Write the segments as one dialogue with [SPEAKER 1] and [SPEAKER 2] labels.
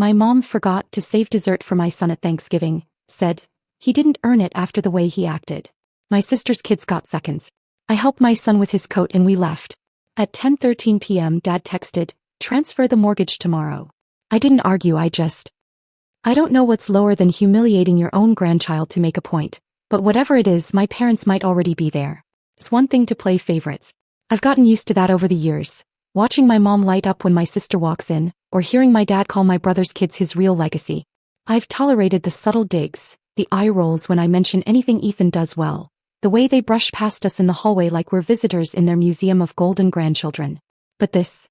[SPEAKER 1] My mom forgot to save dessert for my son at Thanksgiving, said he didn't earn it after the way he acted. My sister's kids got seconds. I helped my son with his coat and we left. At 10:13 p.m. Dad texted, "Transfer the mortgage tomorrow." I didn't argue, I don't know what's lower than humiliating your own grandchild to make a point, but whatever it is, my parents might already be there. It's one thing to play favorites. I've gotten used to that over the years. Watching my mom light up when my sister walks in, or hearing my dad call my brother's kids his real legacy. I've tolerated the subtle digs, the eye rolls when I mention anything Ethan does well, the way they brush past us in the hallway like we're visitors in their museum of golden grandchildren. But this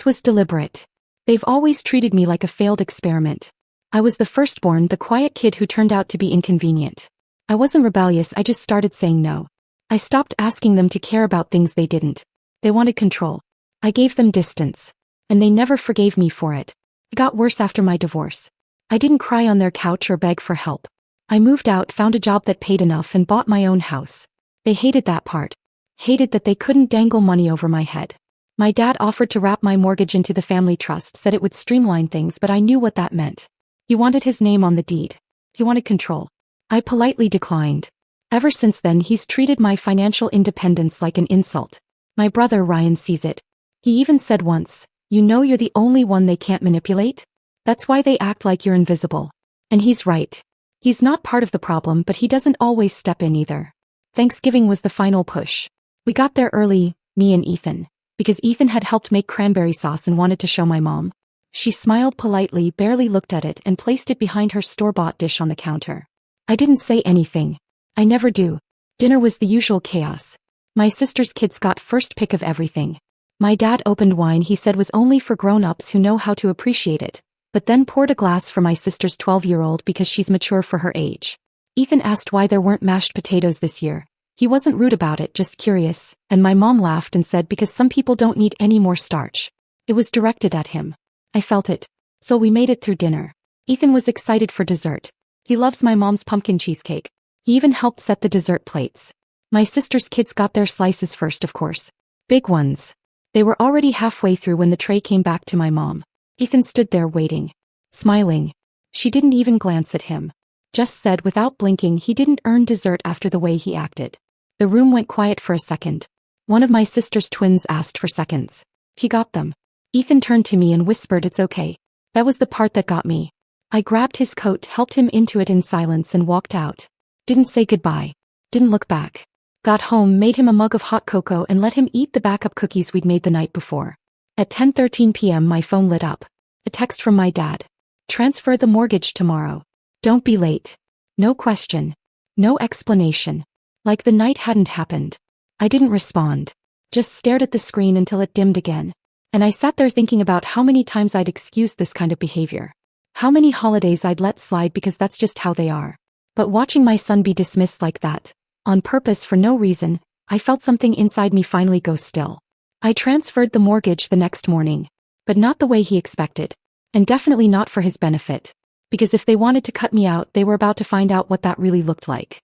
[SPEAKER 1] was deliberate. They've always treated me like a failed experiment. I was the firstborn, the quiet kid who turned out to be inconvenient. I wasn't rebellious, I just started saying no. I stopped asking them to care about things they didn't. They wanted control. I gave them distance. And they never forgave me for it. It got worse after my divorce. I didn't cry on their couch or beg for help. I moved out, found a job that paid enough and bought my own house. They hated that part. Hated that they couldn't dangle money over my head. My dad offered to wrap my mortgage into the family trust, said it would streamline things, but I knew what that meant. He wanted his name on the deed. He wanted control. I politely declined. Ever since then, he's treated my financial independence like an insult. My brother Ryan sees it. He even said once, "You know you're the only one they can't manipulate? That's why they act like you're invisible." And he's right. He's not part of the problem, but he doesn't always step in either. Thanksgiving was the final push. We got there early, me and Ethan, because Ethan had helped make cranberry sauce and wanted to show my mom. She smiled politely, barely looked at it, and placed it behind her store-bought dish on the counter. I didn't say anything. I never do. Dinner was the usual chaos. My sister's kids got first pick of everything. My dad opened wine he said was only for grown-ups who know how to appreciate it, but then poured a glass for my sister's 12-year-old because she's mature for her age. Ethan asked why there weren't mashed potatoes this year. He wasn't rude about it, just curious, and my mom laughed and said because some people don't need any more starch. It was directed at him. I felt it. So we made it through dinner. Ethan was excited for dessert. He loves my mom's pumpkin cheesecake. He even helped set the dessert plates. My sister's kids got their slices first, of course. Big ones. They were already halfway through when the tray came back to my mom. Ethan stood there waiting. Smiling. She didn't even glance at him. Just said without blinking he didn't earn dessert after the way he acted. The room went quiet for a second. One of my sister's twins asked for seconds. He got them. Ethan turned to me and whispered, "It's okay." That was the part that got me. I grabbed his coat, helped him into it in silence and walked out. Didn't say goodbye. Didn't look back. Got home, made him a mug of hot cocoa and let him eat the backup cookies we'd made the night before. At 10:13 p.m. my phone lit up. A text from my dad. "Transfer the mortgage tomorrow. Don't be late." No question. No explanation. Like the night hadn't happened. I didn't respond. Just stared at the screen until it dimmed again. And I sat there thinking about how many times I'd excused this kind of behavior. How many holidays I'd let slide because that's just how they are. But watching my son be dismissed like that, on purpose for no reason, I felt something inside me finally go still. I transferred the mortgage the next morning. But not the way he expected. And definitely not for his benefit. Because if they wanted to cut me out, they were about to find out what that really looked like.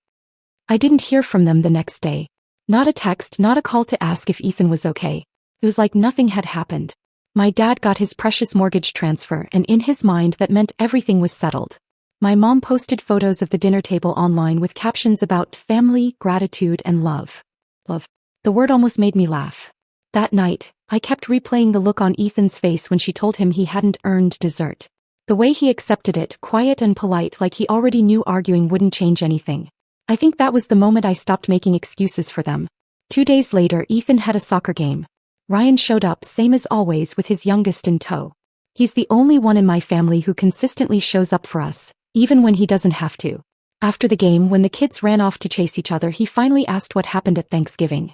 [SPEAKER 1] I didn't hear from them the next day. Not a text, not a call to ask if Ethan was okay. It was like nothing had happened. My dad got his precious mortgage transfer, and in his mind that meant everything was settled. My mom posted photos of the dinner table online with captions about family, gratitude, and love. Love. The word almost made me laugh. That night, I kept replaying the look on Ethan's face when she told him he hadn't earned dessert. The way he accepted it, quiet and polite, like he already knew arguing wouldn't change anything. I think that was the moment I stopped making excuses for them. 2 days later, Ethan had a soccer game. Ryan showed up, same as always, with his youngest in tow. He's the only one in my family who consistently shows up for us, even when he doesn't have to. After the game, when the kids ran off to chase each other, he finally asked what happened at Thanksgiving.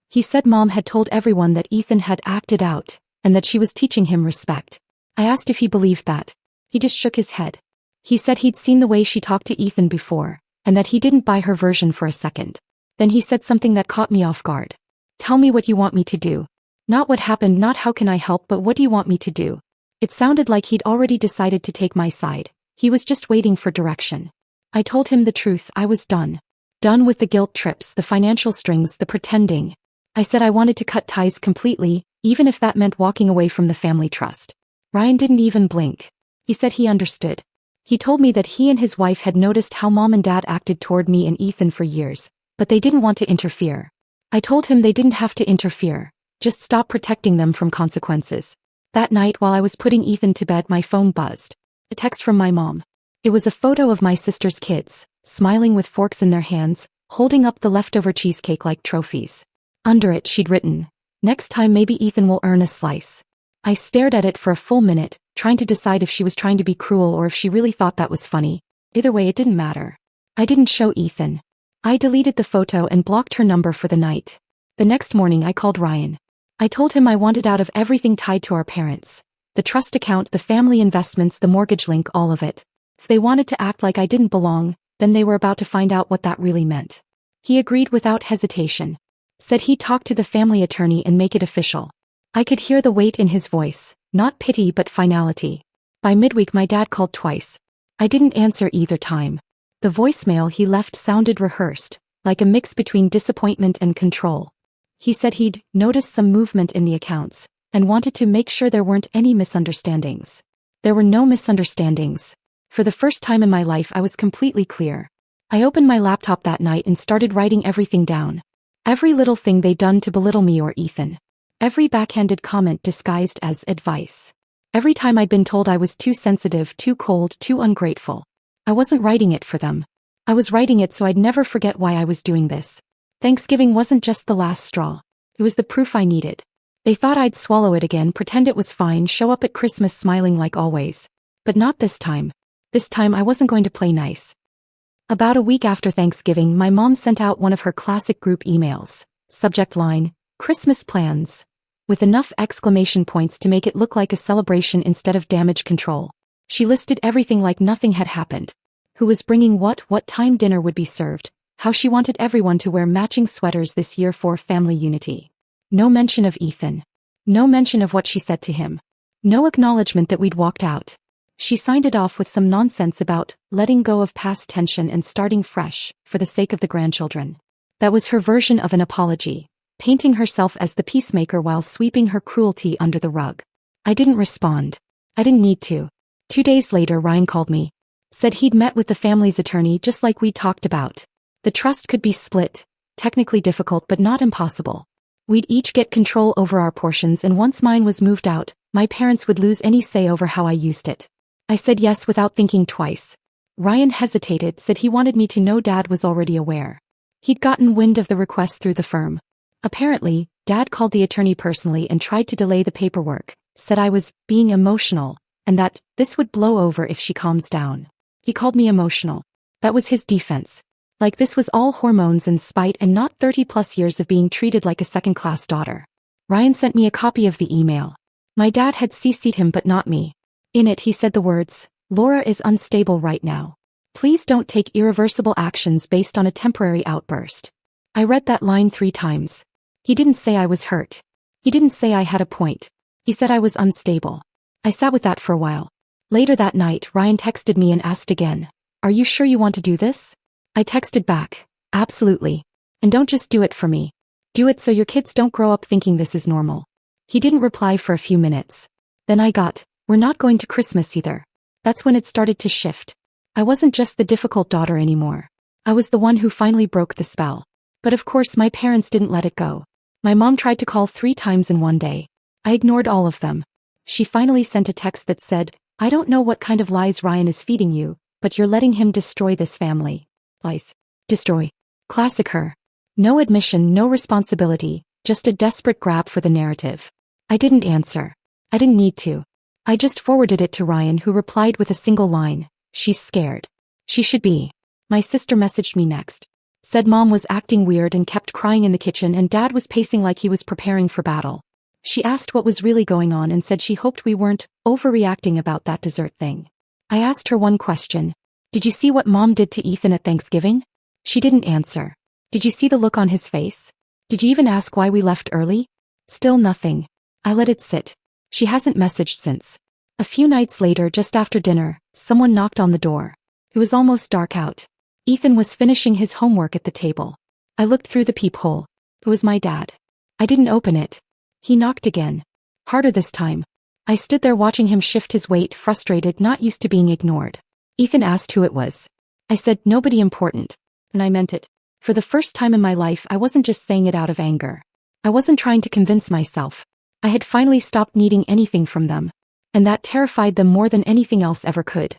[SPEAKER 1] He said Mom had told everyone that Ethan had acted out, and that she was teaching him respect. I asked if he believed that. He just shook his head. He said he'd seen the way she talked to Ethan before, and that he didn't buy her version for a second. Then he said something that caught me off guard. "Tell me what you want me to do. Not what happened, not how can I help, but what do you want me to do?" It sounded like he'd already decided to take my side. He was just waiting for direction. I told him the truth, I was done. Done with the guilt trips, the financial strings, the pretending. I said I wanted to cut ties completely, even if that meant walking away from the family trust. Ryan didn't even blink. He said he understood. He told me that he and his wife had noticed how mom and dad acted toward me and Ethan for years, but they didn't want to interfere. I told him they didn't have to interfere, just stop protecting them from consequences. That night while I was putting Ethan to bed, my phone buzzed. A text from my mom. It was a photo of my sister's kids, smiling with forks in their hands, holding up the leftover cheesecake like trophies. Under it she'd written, "Next time maybe Ethan will earn a slice." I stared at it for a full minute, trying to decide if she was trying to be cruel or if she really thought that was funny. Either way, it didn't matter. I didn't show Ethan. I deleted the photo and blocked her number for the night. The next morning I called Ryan. I told him I wanted out of everything tied to our parents. The trust account, the family investments, the mortgage link, all of it. If they wanted to act like I didn't belong, then they were about to find out what that really meant. He agreed without hesitation. Said he'd talk to the family attorney and make it official. I could hear the weight in his voice, not pity but finality. By midweek my dad called twice. I didn't answer either time. The voicemail he left sounded rehearsed, like a mix between disappointment and control. He said he'd noticed some movement in the accounts, and wanted to make sure there weren't any misunderstandings. There were no misunderstandings. For the first time in my life I was completely clear. I opened my laptop that night and started writing everything down. Every little thing they'd done to belittle me or Ethan. Every backhanded comment disguised as advice. Every time I'd been told I was too sensitive, too cold, too ungrateful. I wasn't writing it for them. I was writing it so I'd never forget why I was doing this. Thanksgiving wasn't just the last straw. It was the proof I needed. They thought I'd swallow it again, pretend it was fine, show up at Christmas smiling like always. But not this time. This time I wasn't going to play nice. About a week after Thanksgiving, my mom sent out one of her classic group emails. Subject line, "Christmas plans," with enough exclamation points to make it look like a celebration instead of damage control. She listed everything like nothing had happened. Who was bringing what time dinner would be served, how she wanted everyone to wear matching sweaters this year for family unity. No mention of Ethan. No mention of what she said to him. No acknowledgement that we'd walked out. She signed it off with some nonsense about letting go of past tension and starting fresh, for the sake of the grandchildren. That was her version of an apology, painting herself as the peacemaker while sweeping her cruelty under the rug. I didn't respond. I didn't need to. 2 days later Ryan called me. Said he'd met with the family's attorney just like we talked about. The trust could be split, technically difficult but not impossible. We'd each get control over our portions, and once mine was moved out, my parents would lose any say over how I used it. I said yes without thinking twice. Ryan hesitated, said he wanted me to know Dad was already aware. He'd gotten wind of the request through the firm. Apparently, Dad called the attorney personally and tried to delay the paperwork, said I was being emotional, and that this would blow over if she calms down. He called me emotional. That was his defense. Like this was all hormones and spite and not 30+ years of being treated like a second-class daughter. Ryan sent me a copy of the email. My dad had CC'd him but not me. In it he said the words, "Laura is unstable right now. Please don't take irreversible actions based on a temporary outburst." I read that line 3 times. He didn't say I was hurt. He didn't say I had a point. He said I was unstable. I sat with that for a while. Later that night Ryan texted me and asked again, "Are you sure you want to do this?" I texted back, "Absolutely. And don't just do it for me. Do it so your kids don't grow up thinking this is normal." He didn't reply for a few minutes. Then I got, "We're not going to Christmas either." That's when it started to shift. I wasn't just the difficult daughter anymore. I was the one who finally broke the spell. But of course my parents didn't let it go. My mom tried to call 3 times in one day. I ignored all of them. She finally sent a text that said, "I don't know what kind of lies Ryan is feeding you, but you're letting him destroy this family." Lies. Destroy. Classic her. No admission, no responsibility, just a desperate grab for the narrative. I didn't answer. I didn't need to. I just forwarded it to Ryan, who replied with a single line, "She's scared." She should be. My sister messaged me next. Said mom was acting weird and kept crying in the kitchen, and dad was pacing like he was preparing for battle. She asked what was really going on and said she hoped we weren't overreacting about that dessert thing. I asked her one question. "Did you see what mom did to Ethan at Thanksgiving?" She didn't answer. "Did you see the look on his face? Did you even ask why we left early?" Still nothing. I let it sit. She hasn't messaged since. A few nights later, just after dinner, someone knocked on the door. It was almost dark out. Ethan was finishing his homework at the table. I looked through the peephole. It was my dad. I didn't open it. He knocked again. Harder this time. I stood there watching him shift his weight, frustrated, not used to being ignored. Ethan asked who it was. I said, nobody important. And I meant it. For the first time in my life, I wasn't just saying it out of anger. I wasn't trying to convince myself. I had finally stopped needing anything from them. And that terrified them more than anything else ever could.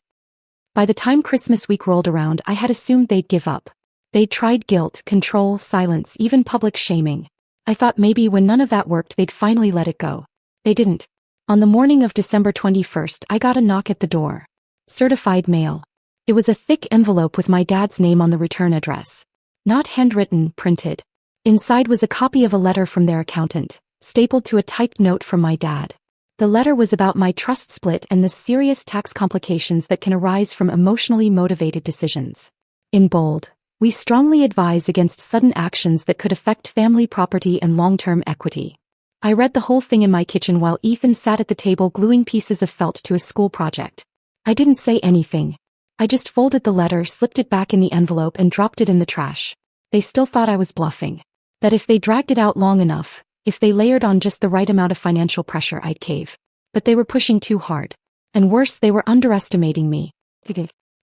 [SPEAKER 1] By the time Christmas week rolled around, I had assumed they'd give up. They'd tried guilt, control, silence, even public shaming. I thought maybe when none of that worked, they'd finally let it go. They didn't. On the morning of December 21st, I got a knock at the door. Certified mail. It was a thick envelope with my dad's name on the return address. Not handwritten, printed. Inside was a copy of a letter from their accountant, stapled to a typed note from my dad. The letter was about my trust split and the serious tax complications that can arise from emotionally motivated decisions. In bold, we strongly advise against sudden actions that could affect family property and long-term equity. I read the whole thing in my kitchen while Ethan sat at the table gluing pieces of felt to a school project. I didn't say anything. I just folded the letter, slipped it back in the envelope and dropped it in the trash. They still thought I was bluffing. That if they dragged it out long enough, if they layered on just the right amount of financial pressure, I'd cave. But they were pushing too hard. And worse, they were underestimating me.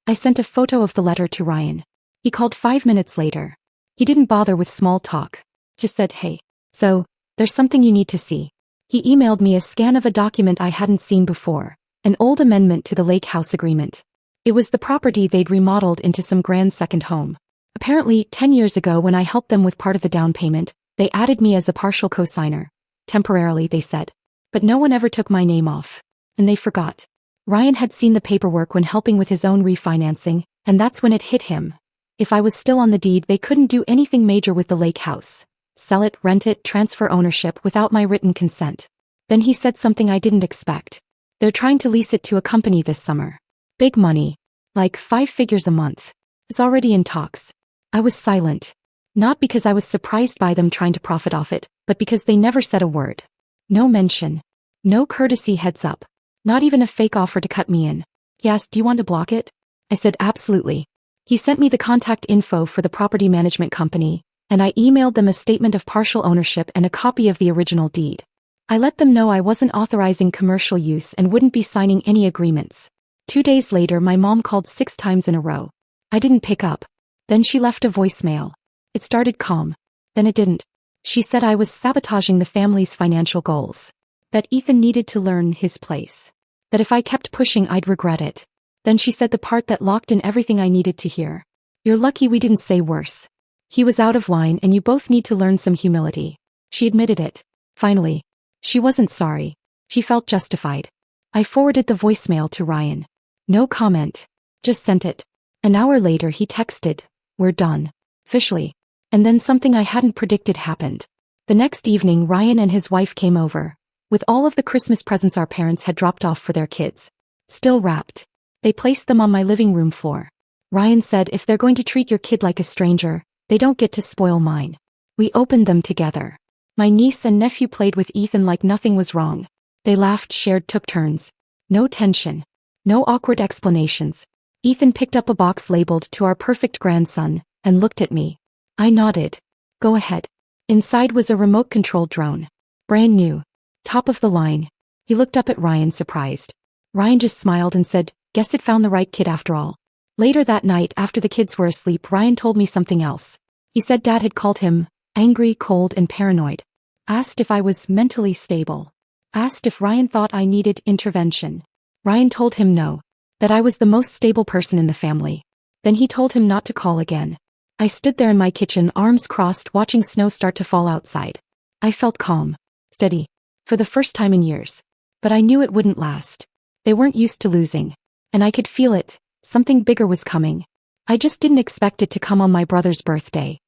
[SPEAKER 1] I sent a photo of the letter to Ryan. He called 5 minutes later. He didn't bother with small talk. Just said, hey. So, there's something you need to see. He emailed me a scan of a document I hadn't seen before. An old amendment to the lake house agreement. It was the property they'd remodeled into some grand second home. Apparently, 10 years ago when I helped them with part of the down payment, they added me as a partial co-signer. Temporarily, they said. But no one ever took my name off. And they forgot. Ryan had seen the paperwork when helping with his own refinancing, and that's when it hit him. If I was still on the deed, they couldn't do anything major with the lake house. Sell it, rent it, transfer ownership without my written consent. Then he said something I didn't expect. They're trying to lease it to a company this summer. Big money. Like 5 figures a month. It's already in talks. I was silent. Not because I was surprised by them trying to profit off it, but because they never said a word. No mention. No courtesy heads up. Not even a fake offer to cut me in. He asked, do you want to block it? I said, absolutely. He sent me the contact info for the property management company, and I emailed them a statement of partial ownership and a copy of the original deed. I let them know I wasn't authorizing commercial use and wouldn't be signing any agreements. 2 days later, my mom called 6 times in a row. I didn't pick up. Then she left a voicemail. It started calm. Then it didn't. She said I was sabotaging the family's financial goals. That Ethan needed to learn his place. That if I kept pushing, I'd regret it. Then she said the part that locked in everything I needed to hear. You're lucky we didn't say worse. He was out of line and you both need to learn some humility. She admitted it. Finally. She wasn't sorry. She felt justified. I forwarded the voicemail to Ryan. No comment. Just sent it. An hour later he texted, we're done. Officially. And then something I hadn't predicted happened. The next evening Ryan and his wife came over, with all of the Christmas presents our parents had dropped off for their kids. Still wrapped. They placed them on my living room floor. Ryan said if they're going to treat your kid like a stranger, they don't get to spoil mine. We opened them together. My niece and nephew played with Ethan like nothing was wrong. They laughed, shared, took turns. No tension. No awkward explanations. Ethan picked up a box labeled to our perfect grandson, and looked at me. I nodded. Go ahead. Inside was a remote-controlled drone. Brand new. Top of the line. He looked up at Ryan, surprised. Ryan just smiled and said, guess it found the right kid after all. Later that night, after the kids were asleep, Ryan told me something else. He said Dad had called him angry, cold, and paranoid. Asked if I was mentally stable. Asked if Ryan thought I needed intervention. Ryan told him no. That I was the most stable person in the family. Then he told him not to call again. I stood there in my kitchen, arms crossed, watching snow start to fall outside. I felt calm. Steady. For the first time in years. But I knew it wouldn't last. They weren't used to losing. And I could feel it. Something bigger was coming. I just didn't expect it to come on my brother's birthday.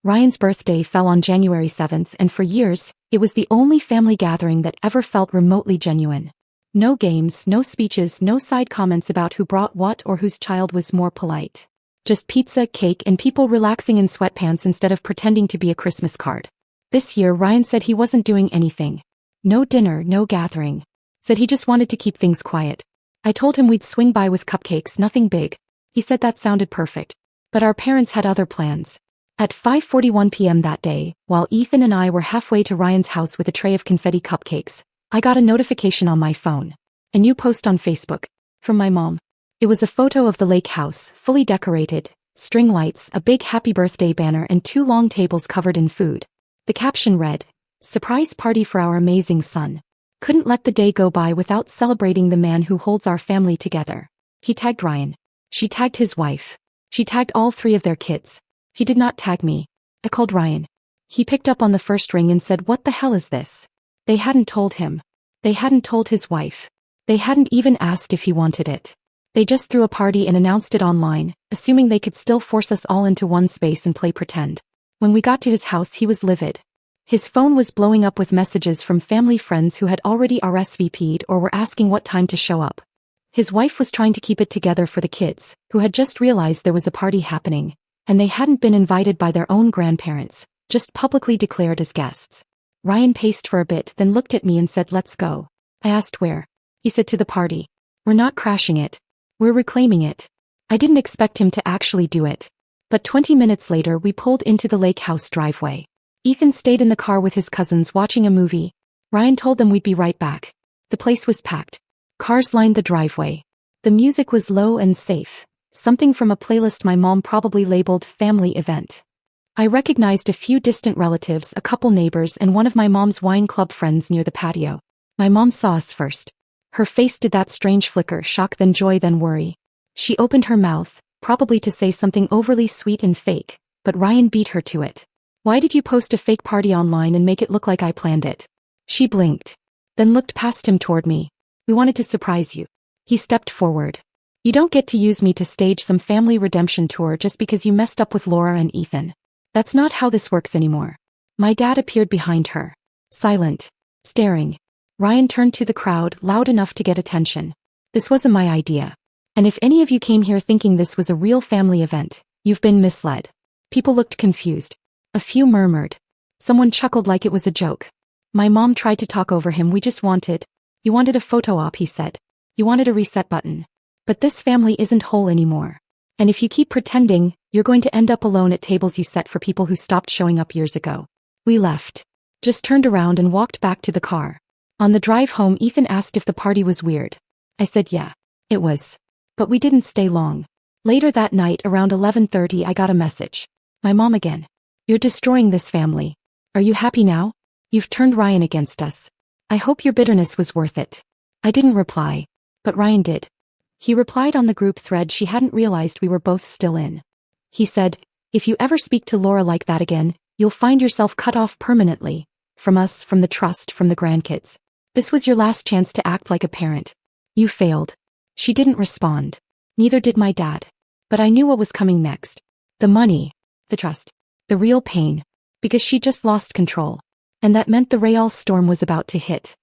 [SPEAKER 1] Ryan's birthday fell on January 7th, and for years, it was the only family gathering that ever felt remotely genuine. No games, no speeches, no side comments about who brought what or whose child was more polite. Just pizza, cake, and people relaxing in sweatpants instead of pretending to be a Christmas card. This year, Ryan said he wasn't doing anything. No dinner, no gathering. Said he just wanted to keep things quiet. I told him we'd swing by with cupcakes, nothing big. He said that sounded perfect. But our parents had other plans. At 5:41 p.m. that day, while Ethan and I were halfway to Ryan's house with a tray of confetti cupcakes, I got a notification on my phone. A new post on Facebook. From my mom. It was a photo of the lake house, fully decorated, string lights, a big happy birthday banner and 2 long tables covered in food. The caption read, "Surprise party for our amazing son. Couldn't let the day go by without celebrating the man who holds our family together." He tagged Ryan. She tagged his wife. She tagged all 3 of their kids. He did not tag me. I called Ryan. He picked up on the first ring and said, "What the hell is this?" They hadn't told him. They hadn't told his wife. They hadn't even asked if he wanted it. They just threw a party and announced it online, assuming they could still force us all into one space and play pretend. When we got to his house, he was livid. His phone was blowing up with messages from family friends who had already RSVP'd or were asking what time to show up. His wife was trying to keep it together for the kids, who had just realized there was a party happening, and they hadn't been invited by their own grandparents, just publicly declared as guests. Ryan paced for a bit, then looked at me and said, "Let's go." I asked where. He said, "To the party. We're not crashing it. We're reclaiming it." I didn't expect him to actually do it. But 20 minutes later we pulled into the lake house driveway. Ethan stayed in the car with his cousins watching a movie. Ryan told them we'd be right back. The place was packed. Cars lined the driveway. The music was low and safe, something from a playlist my mom probably labeled family event. I recognized a few distant relatives, a couple neighbors and one of my mom's wine club friends near the patio. My mom saw us first. Her face did that strange flicker, shock then joy then worry. She opened her mouth, probably to say something overly sweet and fake, but Ryan beat her to it. "Why did you post a fake party online and make it look like I planned it?" She blinked, then looked past him toward me. "We wanted to surprise you." He stepped forward. "You don't get to use me to stage some family redemption tour just because you messed up with Laura and Ethan. That's not how this works anymore." My dad appeared behind her. Silent. Staring. Ryan turned to the crowd, loud enough to get attention. "This wasn't my idea. And if any of you came here thinking this was a real family event, you've been misled." People looked confused. A few murmured. Someone chuckled like it was a joke. My mom tried to talk over him. You wanted a photo op," he said. "You wanted a reset button. But this family isn't whole anymore. And if you keep pretending, you're going to end up alone at tables you set for people who stopped showing up years ago." We left. Just turned around and walked back to the car. On the drive home, Ethan asked if the party was weird. I said yeah, it was. But we didn't stay long. Later that night around 11:30 I got a message. My mom again. "You're destroying this family. Are you happy now? You've turned Ryan against us. I hope your bitterness was worth it." I didn't reply. But Ryan did. He replied on the group thread she hadn't realized we were both still in. He said, "If you ever speak to Laura like that again, you'll find yourself cut off permanently. From us, from the trust, from the grandkids. This was your last chance to act like a parent. You failed." She didn't respond. Neither did my dad. But I knew what was coming next. The money. The trust. The real pain. Because she just lost control. And that meant the Betrayal storm was about to hit.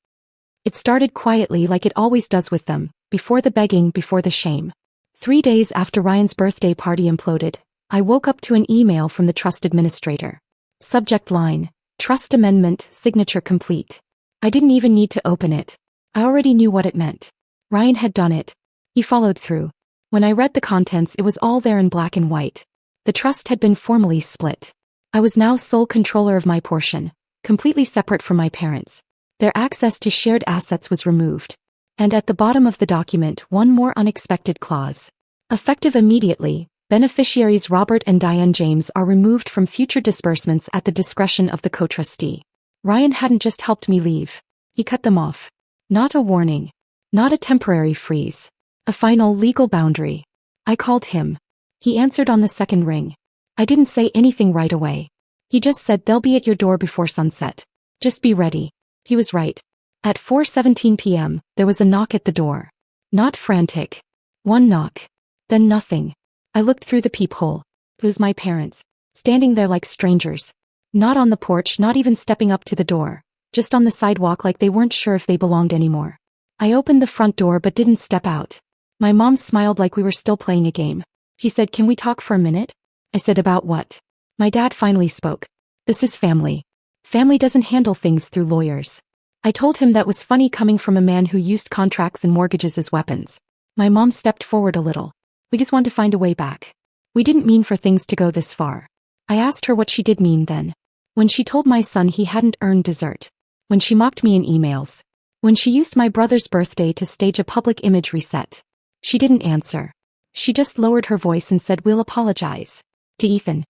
[SPEAKER 1] It started quietly like it always does with them, before the begging, before the shame. 3 days after Ryan's birthday party imploded, I woke up to an email from the trust administrator. Subject line, "Trust Amendment, signature complete." I didn't even need to open it. I already knew what it meant. Ryan had done it. He followed through. When I read the contents, it was all there in black and white. The trust had been formally split. I was now sole controller of my portion, completely separate from my parents. Their access to shared assets was removed. And at the bottom of the document, one more unexpected clause. Effective immediately, beneficiaries Robert and Diane James are removed from future disbursements at the discretion of the co-trustee. Ryan hadn't just helped me leave. He cut them off. Not a warning. Not a temporary freeze. A final legal boundary. I called him. He answered on the second ring. I didn't say anything right away. He just said they'll be at your door before sunset. Just be ready. He was right. At 4:17 p.m., there was a knock at the door. Not frantic. One knock. Then nothing. I looked through the peephole. It was my parents. Standing there like strangers. Not on the porch, not even stepping up to the door. Just on the sidewalk like they weren't sure if they belonged anymore. I opened the front door but didn't step out. My mom smiled like we were still playing a game. She said, "Can we talk for a minute?" I said, "About what?" My dad finally spoke. "This is family. Family doesn't handle things through lawyers." I told him that was funny coming from a man who used contracts and mortgages as weapons. My mom stepped forward a little. "We just want to find a way back. We didn't mean for things to go this far." I asked her what she did mean then. When she told my son he hadn't earned dessert. When she mocked me in emails. When she used my brother's birthday to stage a public image reset. She didn't answer. She just lowered her voice and said, "We'll apologize. To Ethan.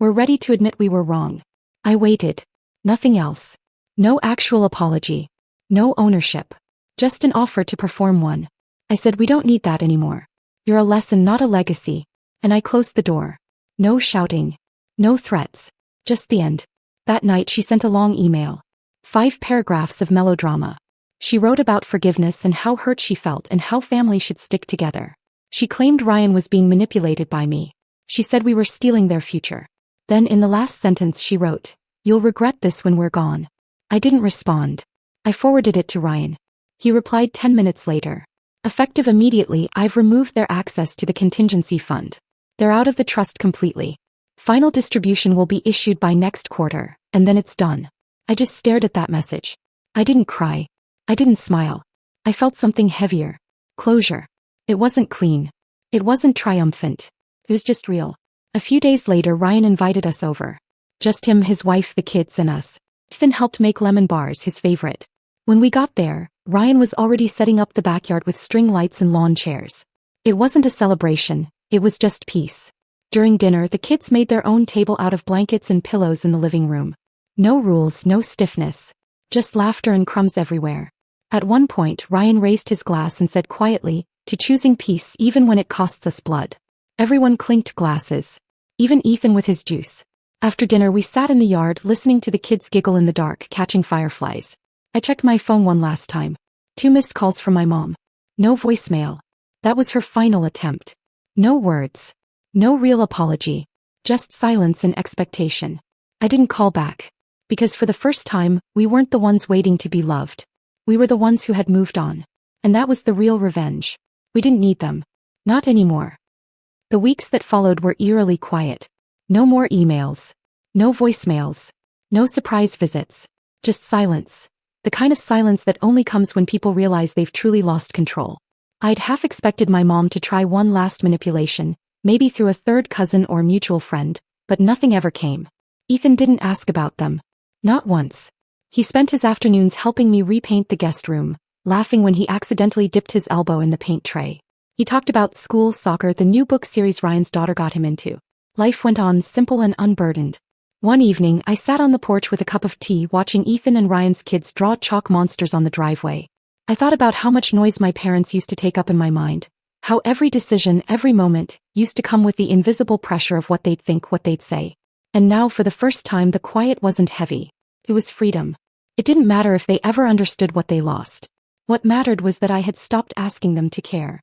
[SPEAKER 1] We're ready to admit we were wrong." I waited. Nothing else. No actual apology. No ownership. Just an offer to perform one. I said, "We don't need that anymore. You're a lesson, not a legacy." And I closed the door. No shouting. No threats. Just the end. That night she sent a long email. 5 paragraphs of melodrama. She wrote about forgiveness and how hurt she felt and how family should stick together. She claimed Ryan was being manipulated by me. She said we were stealing their future. Then in the last sentence she wrote, "You'll regret this when we're gone." I didn't respond. I forwarded it to Ryan. He replied 10 minutes later. "Effective immediately, I've removed their access to the contingency fund. They're out of the trust completely. Final distribution will be issued by next quarter, and then it's done." I just stared at that message. I didn't cry. I didn't smile. I felt something heavier. Closure. It wasn't clean. It wasn't triumphant. It was just real. A few days later, Ryan invited us over. Just him, his wife, the kids, and us. Ethan helped make lemon bars, his favorite. When we got there, Ryan was already setting up the backyard with string lights and lawn chairs. It wasn't a celebration, it was just peace. During dinner, the kids made their own table out of blankets and pillows in the living room. No rules, no stiffness. Just laughter and crumbs everywhere. At one point, Ryan raised his glass and said quietly, "To choosing peace even when it costs us blood." Everyone clinked glasses. Even Ethan with his juice. After dinner we sat in the yard listening to the kids giggle in the dark, catching fireflies. I checked my phone one last time. 2 missed calls from my mom. No voicemail. That was her final attempt. No words. No real apology. Just silence and expectation. I didn't call back. Because for the first time, we weren't the ones waiting to be loved. We were the ones who had moved on. And that was the real revenge. We didn't need them. Not anymore. The weeks that followed were eerily quiet. No more emails. No voicemails. No surprise visits. Just silence. The kind of silence that only comes when people realize they've truly lost control. I'd half expected my mom to try one last manipulation, maybe through a third cousin or mutual friend, but nothing ever came. Ethan didn't ask about them. Not once. He spent his afternoons helping me repaint the guest room, laughing when he accidentally dipped his elbow in the paint tray. He talked about school, soccer, the new book series Ryan's daughter got him into. Life went on simple and unburdened. One evening, I sat on the porch with a cup of tea watching Ethan and Ryan's kids draw chalk monsters on the driveway. I thought about how much noise my parents used to take up in my mind. How every decision, every moment, used to come with the invisible pressure of what they'd think, what they'd say. And now for the first time the quiet wasn't heavy. It was freedom. It didn't matter if they ever understood what they lost. What mattered was that I had stopped asking them to care.